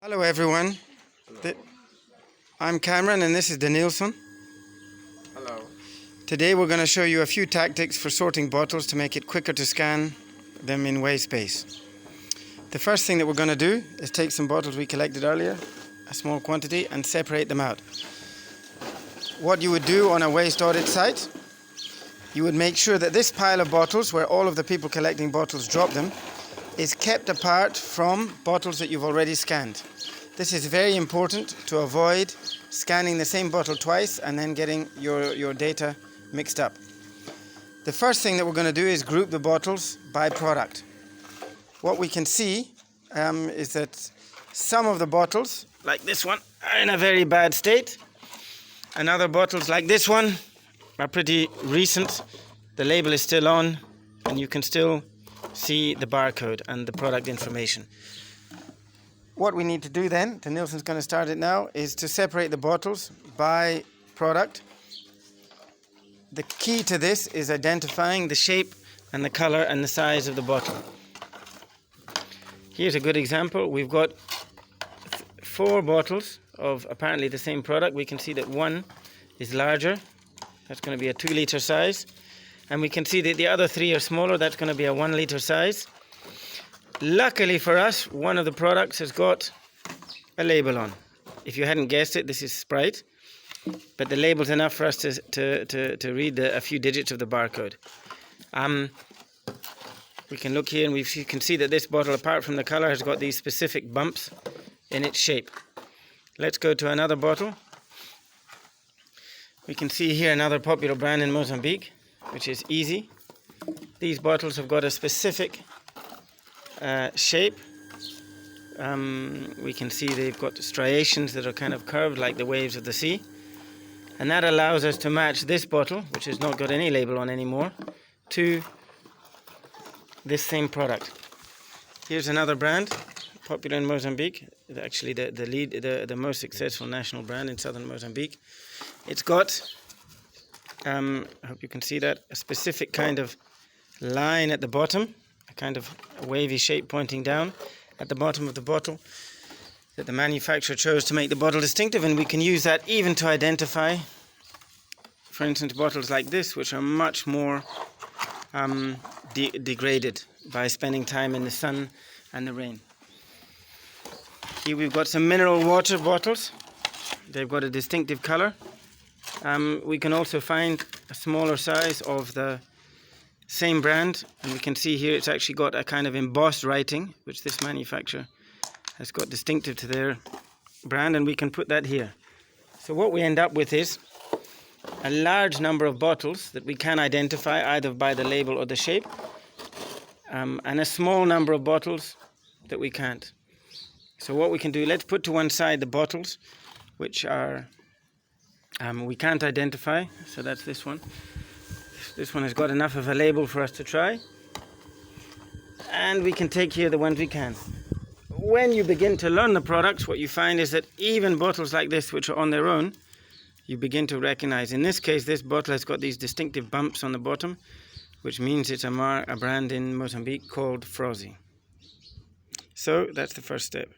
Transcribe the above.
Hello everyone. Hello. I'm Cameron and this is Denilson. Hello. Today we're going to show you a few tactics for sorting bottles to make it quicker to scan them in Wayspace. The first thing that we're going to do is take some bottles we collected earlier, a small quantity, and separate them out. What you would do on a waste audit site, you would make sure that this pile of bottles, where all of the people collecting bottles drop them, is kept apart from bottles that you've already scanned. This is very important to avoid scanning the same bottle twice and then getting your data mixed up. The first thing that we're going to do is group the bottles by product. What we can see is that some of the bottles, like this one, are in a very bad state, and other bottles like this one are pretty recent. The label is still on and you can still see the barcode and the product information. What we need to do then, Nilsson's going to start it now, is to separate the bottles by product. The key to this is identifying the shape and the color and the size of the bottle. Here's a good example. We've got 4 bottles of apparently the same product. We can see that one is larger. That's going to be a 2-liter size. And we can see that the other 3 are smaller. That's going to be a 1-liter size. Luckily for us, one of the products has got a label on. If you hadn't guessed it, this is Sprite. But the label's enough for us to read a few digits of the barcode. We can look here and you can see that this bottle, apart from the color, has got these specific bumps in its shape. Let's go to another bottle. We can see here another popular brand in Mozambique, which is Easy. These bottles have got a specific shape. We can see they've got striations that are kind of curved like the waves of the sea. And that allows us to match this bottle, which has not got any label on anymore, to this same product. Here's another brand, popular in Mozambique, actually the most successful national brand in southern Mozambique. It's got, I hope you can see that, a specific kind of line at the bottom, a kind of wavy shape pointing down at the bottom of the bottle that the manufacturer chose to make the bottle distinctive, and we can use that even to identify, for instance, bottles like this, which are much more degraded by spending time in the sun and the rain. Here we've got some mineral water bottles. They've got a distinctive color. We can also find a smaller size of the same brand, and we can see here it's actually got a kind of embossed writing, which this manufacturer has got distinctive to their brand, and we can put that here. So what we end up with is a large number of bottles that we can identify either by the label or the shape, and a small number of bottles that we can't. So what we can do, let's put to one side the bottles which are we can't identify. So that's this one. This one has got enough of a label for us to try, and we can take here the ones we can. When you begin to learn the products, what you find is that even bottles like this, which are on their own, you begin to recognize. In this case, this bottle has got these distinctive bumps on the bottom, which means it's a brand in Mozambique called Frozzi. So that's the first step.